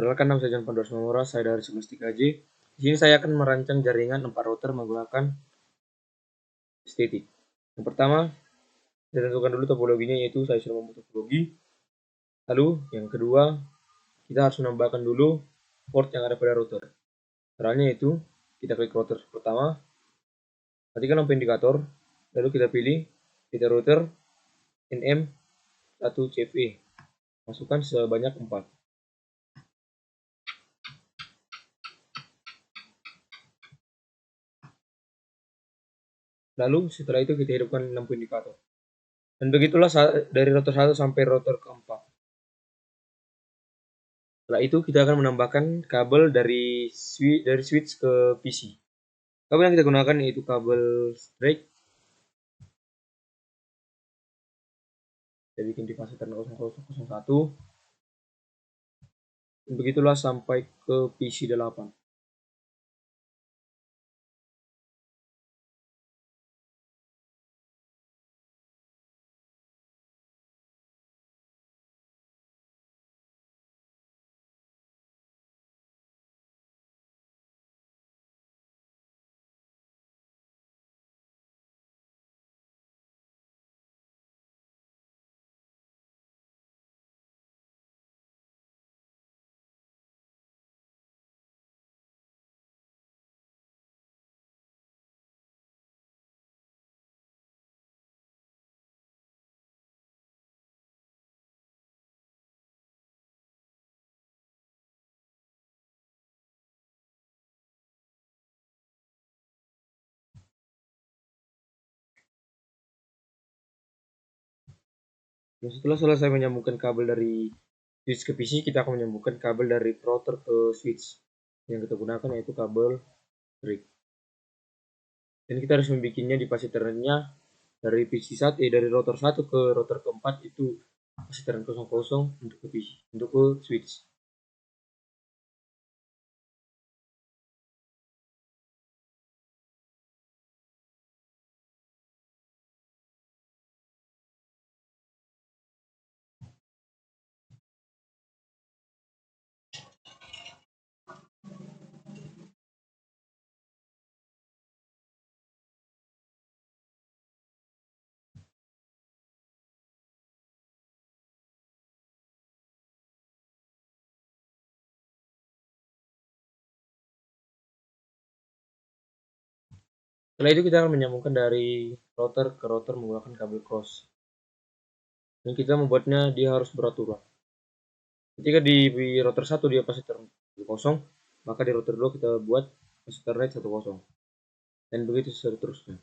Perkenalkan, nama saya John Pandoras Mamora, saya dari 11.3J. Di sini saya akan merancang jaringan 4 router menggunakan static. Yang pertama, kita tentukan dulu topologinya, yaitu saya sudah membuat topologi. Lalu, yang kedua, kita harus menambahkan dulu port yang ada pada router. Caranya yaitu, kita klik router pertama, matikan lampu indikator, lalu kita pilih data router NM1CFE. Masukkan sebanyak 4. Lalu setelah itu kita hidupkan lampu indikator. Dan begitulah dari router 1 sampai router keempat. Setelah itu kita akan menambahkan kabel dari switch ke PC. Kabel yang kita gunakan yaitu kabel straight. Kita bikin di kapasitor 0001. Dan begitulah sampai ke PC 8. Dan setelah selesai menyambungkan kabel dari switch ke PC, kita akan menyambungkan kabel dari router ke switch. Yang kita gunakan yaitu kabel straight. Dan kita harus membuatnya di kapasitornya dari PC 1, dari router 1 ke router keempat itu kapasitoran 00 untuk ke PC, untuk ke switch. Setelah itu kita akan menyambungkan dari router ke router menggunakan kabel cross. Dan kita membuatnya dia harus beraturan. Ketika di router 1 dia kapasitor 10, maka di router 2 kita buat kapasitor rate 10. Dan begitu seterusnya.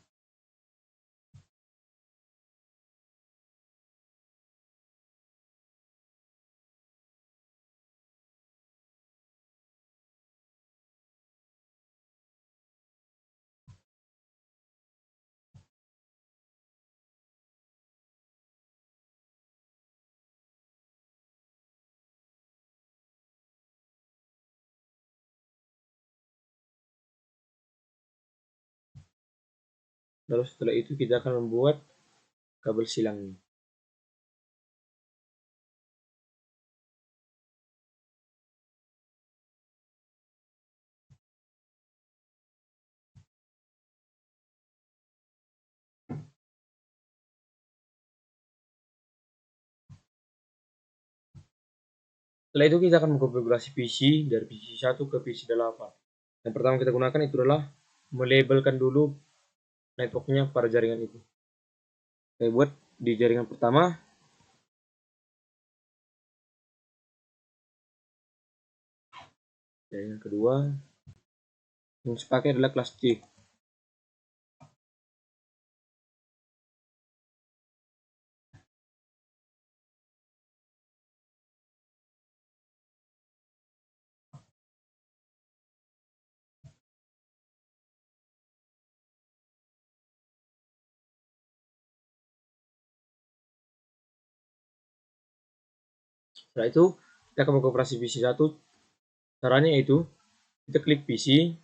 Lalu setelah itu kita akan membuat kabel silangnya. Setelah itu kita akan mengkonfigurasi PC dari PC 1 ke PC 8. Yang pertama kita gunakan itu adalah melabelkan dulu networknya pada jaringan itu. Saya buat di jaringan pertama. Jaringan kedua. Yang saya pakai adalah kelas C. Setelah itu kita akan mengoperasi PC 1. Caranya yaitu kita klik PC,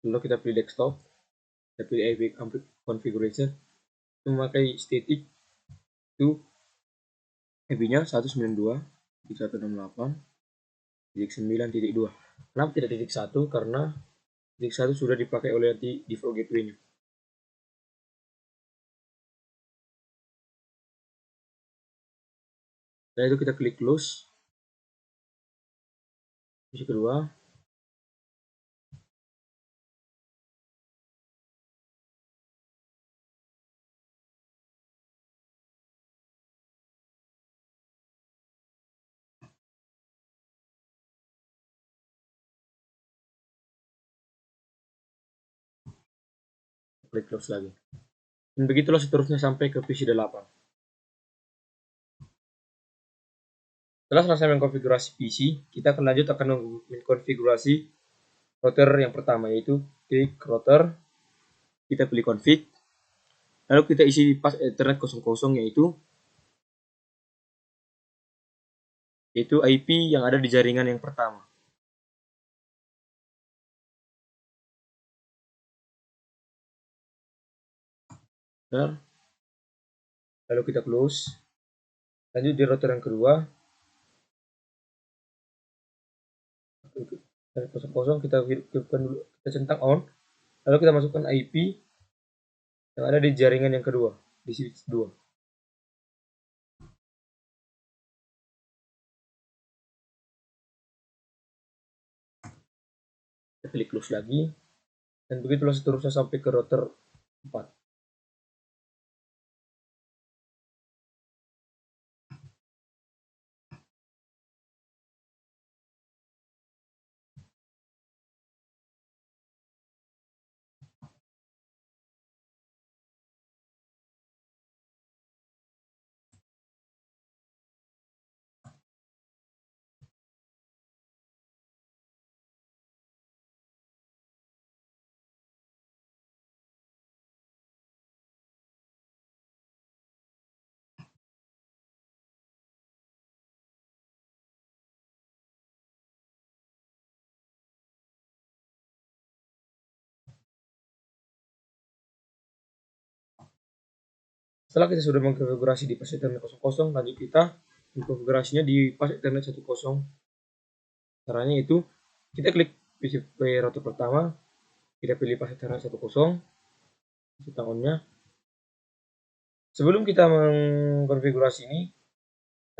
lalu kita pilih desktop, kita pilih IP configuration, memakai static to IP-nya 192.168.9.2. Kenapa tidak titik 1? Karena titik 1 sudah dipakai oleh nanti default gateway-nya. Setelah itu kita klik close. Misi kedua, klik close lagi. Dan begitulah seterusnya sampai ke PC 8. Setelah selesai mengkonfigurasi PC, kita akan lanjut mengkonfigurasi router yang pertama, yaitu klik router, kita pilih config, lalu kita isi pas Ethernet 00 yaitu IP yang ada di jaringan yang pertama. Lalu kita close. Lanjut di router yang kedua, 00 kita centang on, lalu kita masukkan IP yang ada di jaringan yang kedua, di switch 2. Kita klik close lagi, dan begitulah seterusnya sampai ke router 4. Setelah kita sudah mengkonfigurasi di pas Ethernet 00, lanjut kita mengkonfigurasinya di pas Ethernet 10. Caranya itu, kita klik PCP router pertama, kita pilih pas Ethernet 10, centang on-nya. Sebelum kita mengkonfigurasi ini,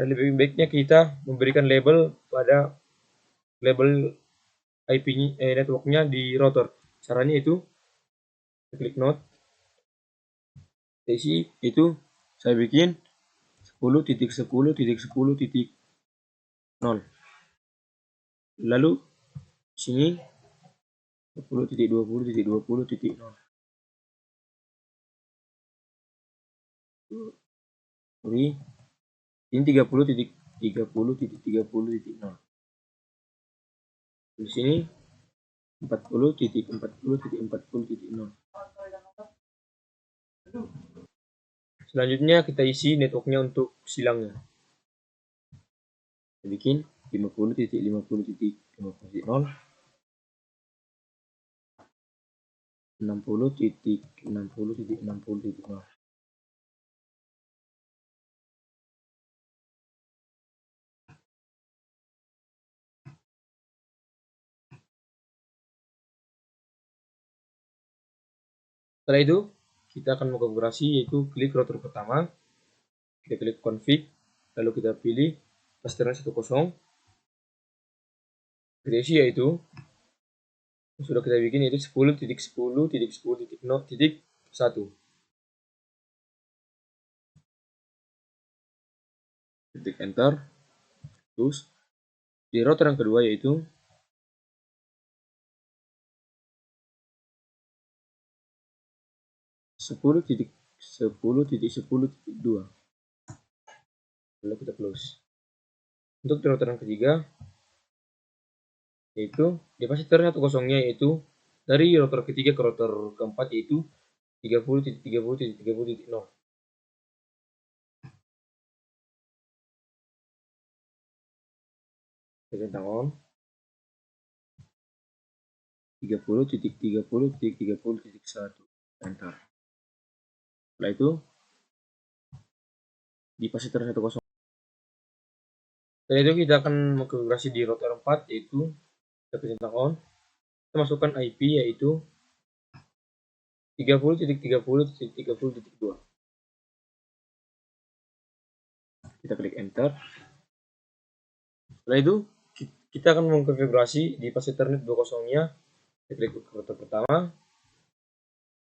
lebih baiknya kita memberikan label pada label IP networknya di router. Caranya itu, klik node, isi itu saya bikin 10.10.10.0. Lalu sini 10.20.20.0. Ini 30.30.30.0. Di sini 40.40.40.0. Selanjutnya kita isi networknya untuk silangnya. Kita bikin 50.50.50.0, 60.60.60.0. Setelah itu, kita akan mengkonfigurasi, yaitu klik router pertama, kita klik config, lalu kita pilih pas Ethernet 10. Kita isi yaitu yang sudah kita bikin, yaitu 10.10.10.0.1. Ketik enter. Terus di router yang kedua, yaitu 10.10.10.2. Lalu kita close. Untuk di router yang ketiga, yaitu di pas Ethernet 10-nya, yaitu dari router ketiga ke router keempat, yaitu 30.30.30.0. Centang on 30.30.30.1. Enter. Setelah itu di pas Ethernet 10 Setelah itu kita akan mengkonfigurasi di router 4, yaitu kita centang on, kita masukkan IP yaitu 30.30.30.2. Kita klik enter. Setelah itu kita akan mengkonfigurasi di pas Ethernet 20-nya. Kita klik router pertama,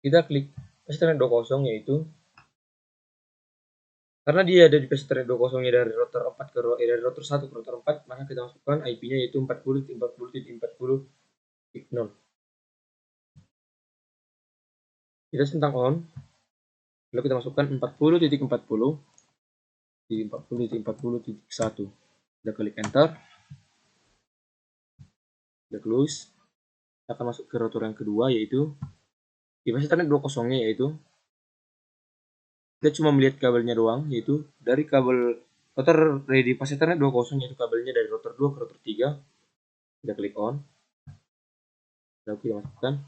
kita klik pas Ethernet 20, yaitu karena dia ada di pas Ethernet 20-nya dari router 4 ke dari router 1 ke router 4, maka kita masukkan IP-nya yaitu 40.40.40.0. Kita centang on, lalu kita masukkan 40.40.40.40.1. Kita klik enter, kita close. Kita akan masuk ke router yang kedua, yaitu di pas Ethernet 20-nya, yaitu kita cuma melihat kabelnya doang, yaitu dari kabel router di pas Ethernet 20, yaitu kabelnya dari router 2 ke router 3. Kita klik on, lalu kita masukkan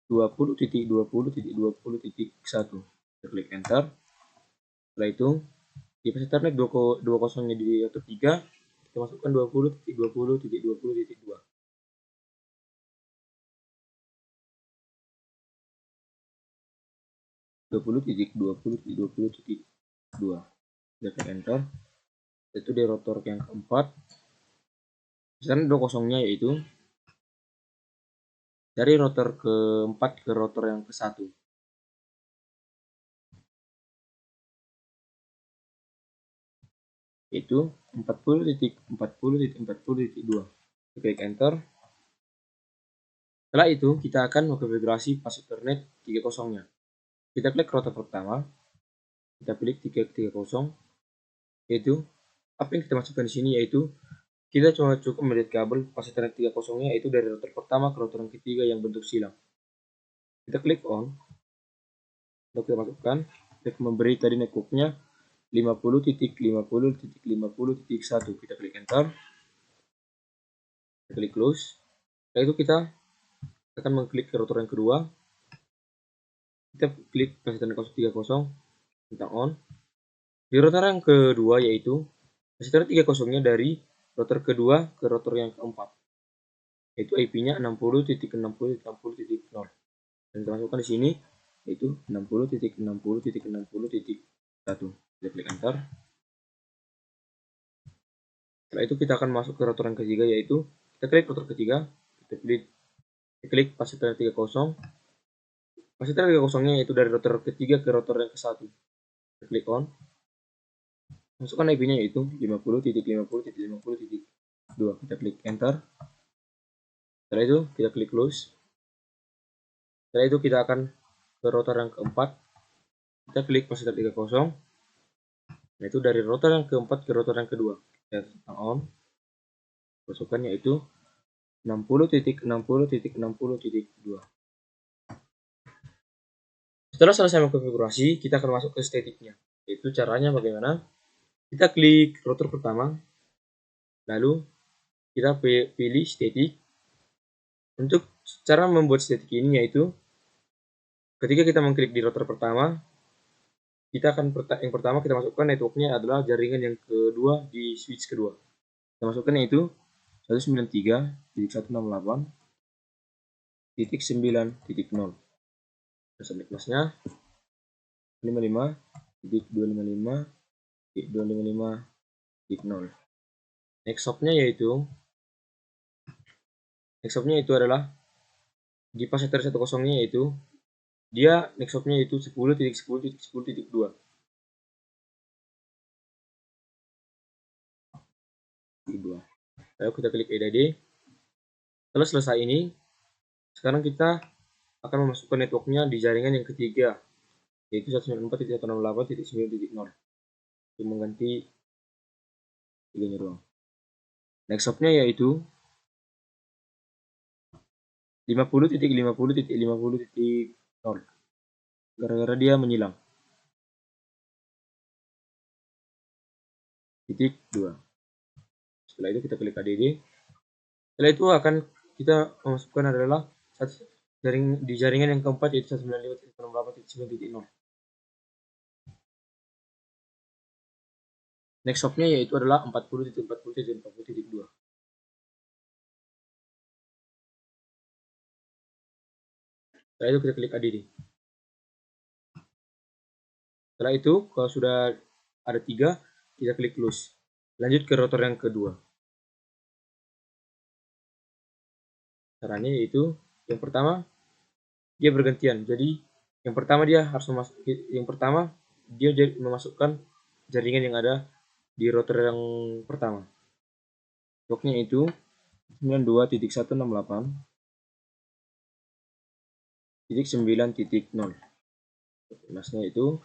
20.20.20.1. Kita klik enter. Setelah itu di pas Ethernet 20-nya di router 3, kita masukkan 20.20.20.2. Kita klik enter. Itu di router yang keempat. Sekarang 20-nya yaitu dari router keempat ke router yang ke-1. Itu 40.40.40.2. Klik enter. Setelah itu kita akan mengkonfigurasi pas Ethernet 30-nya. Kita klik router pertama, kita klik 330, yaitu apa yang kita masukkan di sini, yaitu kita cuma cukup melihat kabel pas Ethernet 30-nya, yaitu dari router pertama ke router yang ketiga yang bentuk silang. Kita klik on, lalu kita masukkan, kita memberi tadi networknya 50.50.50.1. Kita klik enter, kita klik close. Setelah itu kita akan mengklik ke router yang kedua, kita klik pas Ethernet 030, centang on. Di router yang kedua, yaitu pas Ethernet 30-nya dari router kedua ke router yang keempat, yaitu IP-nya 60.60.60.0. Dan kita masukkan di sini yaitu 60.60.60.1. Kita klik enter. Setelah itu kita akan masuk ke router yang ketiga, yaitu kita klik router ketiga, kita klik pas Ethernet 30. Pas Ethernet 30-nya yaitu dari router ketiga ke router yang ke-1. Kita klik on. Masukkan IP-nya yaitu 50.50.50.2. Kita klik enter. Setelah itu kita klik close. Setelah itu kita akan ke router yang keempat. Kita klik pas Ethernet 30. Nah, itu dari router yang keempat ke router yang kedua. Kita centang on. Masukkan yaitu 60.60.60.2. Setelah selesai mengkonfigurasi, kita akan masuk ke statiknya. Yaitu caranya bagaimana? Kita klik router pertama, lalu kita pilih statik. Untuk cara membuat statik ini yaitu ketika kita mengklik di router pertama, kita akan yang pertama kita masukkan networknya adalah jaringan yang kedua di switch kedua. Kita masukkan yaitu 193.168.9.0. Submit masnya 55.255.255.0. Next hopnya itu adalah di pas Ethernet 10-nya, yaitu dia next hopnya yaitu 10.10.10.2. Lalu kita klik EDD. Setelah selesai ini, sekarang kita akan memasukkan networknya di jaringan yang ketiga, yaitu 194.168.9.0. Untuk mengganti tiganya doang. Next hopnya yaitu 50.50.50.0. Gara-gara dia menyilang. Titik 2. Setelah itu kita klik ADD. Setelah itu akan kita memasukkan adalah di jaringan yang keempat, yaitu 195.168.9.0. Next hopnya yaitu adalah 40.40.40.2. Setelah itu kita klik add. Setelah itu kalau sudah ada 3, kita klik close. Lanjut ke rotor yang kedua. Caranya yaitu yang pertama dia bergantian. Jadi yang pertama dia memasukkan jaringan yang ada di rotor yang pertama. Bloknya itu 92.168.9.0. Masnya itu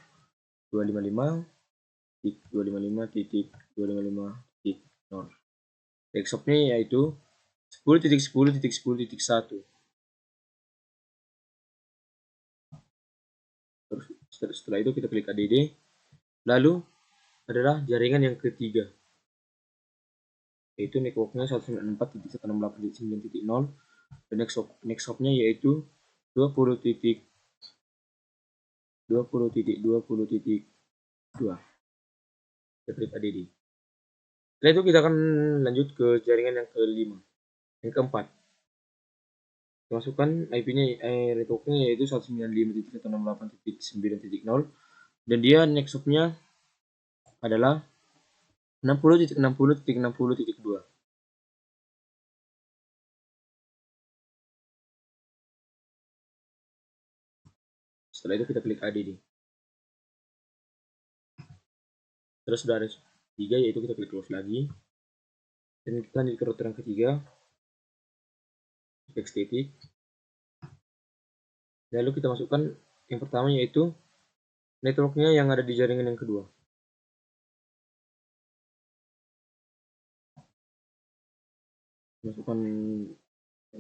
255.255.255.0. Backstopnya yaitu 10.10.10.1. Terus setelah itu kita klik add. Lalu adalah jaringan yang ketiga, yaitu networknya 194.168.9.0 dan next hopnya yaitu 20.20.20.2. Kita klik add. Setelah itu kita akan lanjut ke jaringan yang keempat. Masukkan IP-nya, networknya yaitu 195.168.9.0 dan dia next hopnya adalah 60.60.60.2. Setelah itu kita klik add. Terus sudah ada 3, yaitu kita klik close lagi dan kita lanjut ke router yang ketiga, static. Lalu kita masukkan yang pertama yaitu networknya yang ada di jaringan yang kedua. Masukkan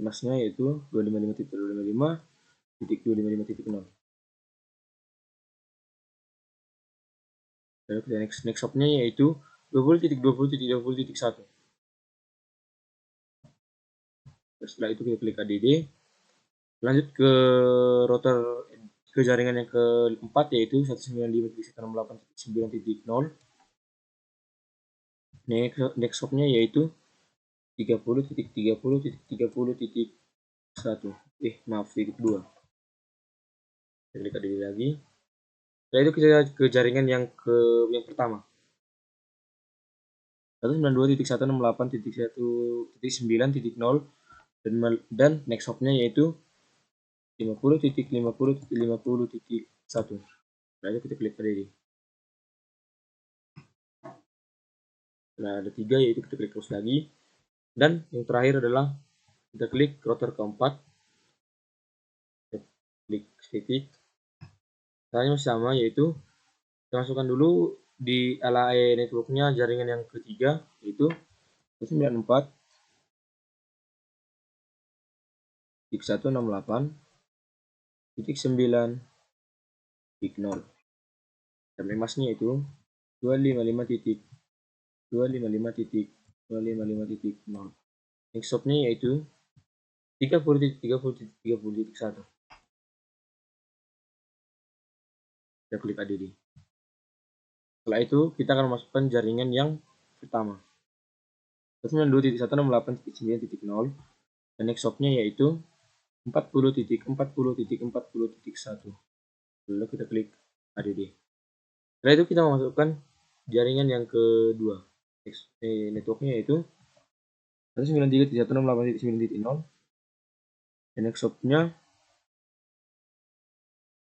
masnya yaitu 255.255.255.0. Lalu kita next hopnya yaitu 20.20.20.1. Setelah itu kita klik add. Lanjut ke router ke jaringan yang keempat yaitu 195.168.9.0. Next hopnya yaitu 30.30.30.1. Maaf, titik 2. Kita klik add lagi. Setelah itu kita ke jaringan yang pertama, 192.168.1.9.0 dan next hopnya yaitu 50.50.50.1. Lalu kita klik add. Nah, ada 3, yaitu kita klik close lagi dan yang terakhir adalah kita klik router keempat, kita klik static. Caranya masih sama, yaitu kita masukkan dulu di LAE networknya jaringan yang ketiga yaitu 94.168.9.0 dan masnya itu 255.255.255.0. Next hopnya yaitu 30.30.30.1. Kita klik add. Setelah itu kita akan masukkan jaringan yang pertama 192.168.9.0 dan next hopnya yaitu 40.40.40.1. Lalu kita klik add. Setelah itu kita memasukkan jaringan yang kedua, networknya yaitu 193.168.9.0 dan next hopnya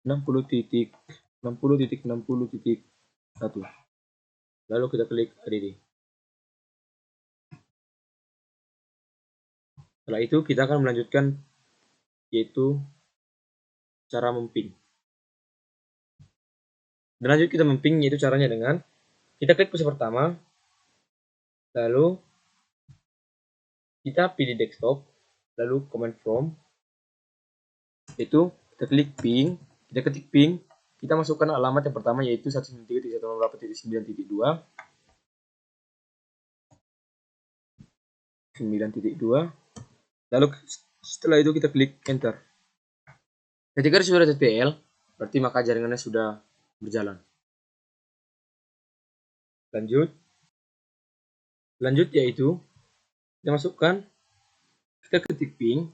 60.60.60.1. Lalu kita klik add. Setelah itu kita akan melanjutkan yaitu cara memping. Dan lanjut kita memping, yaitu caranya dengan kita klik push pertama, lalu kita pilih desktop, lalu command from, itu kita klik ping, kita ketik ping, kita masukkan alamat yang pertama yaitu 193.168.9.2, 9.2. Lalu setelah itu kita klik enter. Ketika sudah TTL, berarti maka jaringannya sudah berjalan. Lanjut, Lanjut yaitu kita masukkan, kita ketik ping,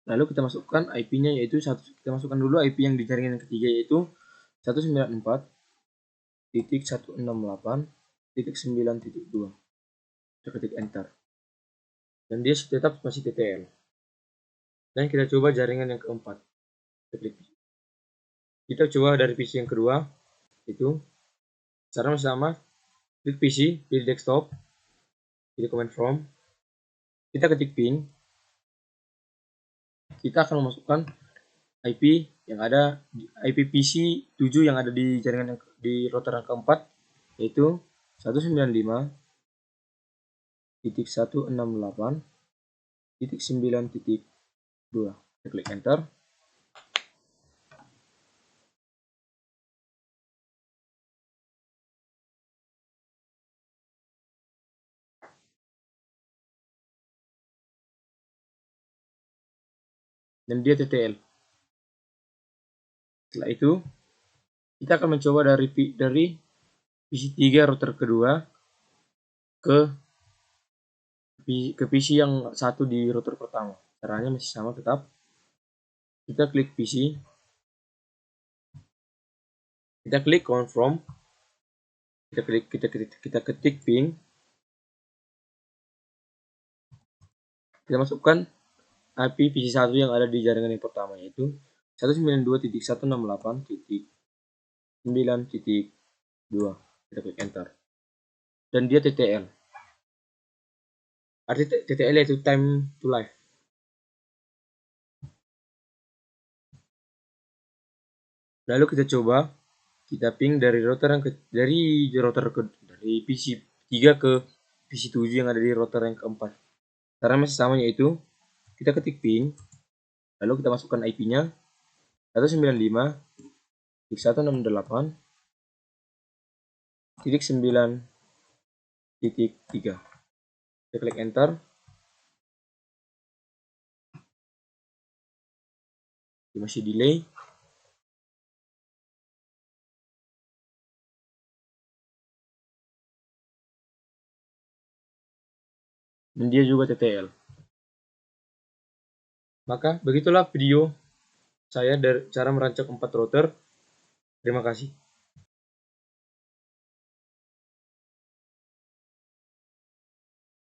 lalu kita masukkan IP-nya yaitu kita masukkan dulu IP yang di jaringan yang ketiga yaitu 194.168.9.2. Kita ketik enter. Dan dia tetap masih TTL. Dan kita coba jaringan yang keempat. Kita coba dari PC yang kedua, itu cara sama, klik PC, pilih desktop, pilih command from, kita ketik ping, kita akan memasukkan IP yang ada di IP PC 7 yang ada di jaringan yang di router yang keempat yaitu 195.168.9.2. Kita klik enter. Dan dia TTL. Setelah itu kita akan mencoba dari PC 3 router kedua ke PC yang satu di router pertama. Caranya masih sama tetap. Kita klik PC, kita klik command from, kita ketik ping, kita masukkan IP PC1 yang ada di jaringan yang pertama yaitu 192.168.9.2. Kita klik enter. Dan dia TTL. Arti TTL yaitu time to live. Lalu kita coba, kita ping dari PC 3 ke PC 7 yang ada di router yang keempat. Cara masih sama yaitu kita ketik ping, lalu kita masukkan IP-nya 195.168.9.3. Kita klik enter. Masih delay. Dan dia juga TTL. Maka begitulah video saya dari cara merancang 4 router. Terima kasih.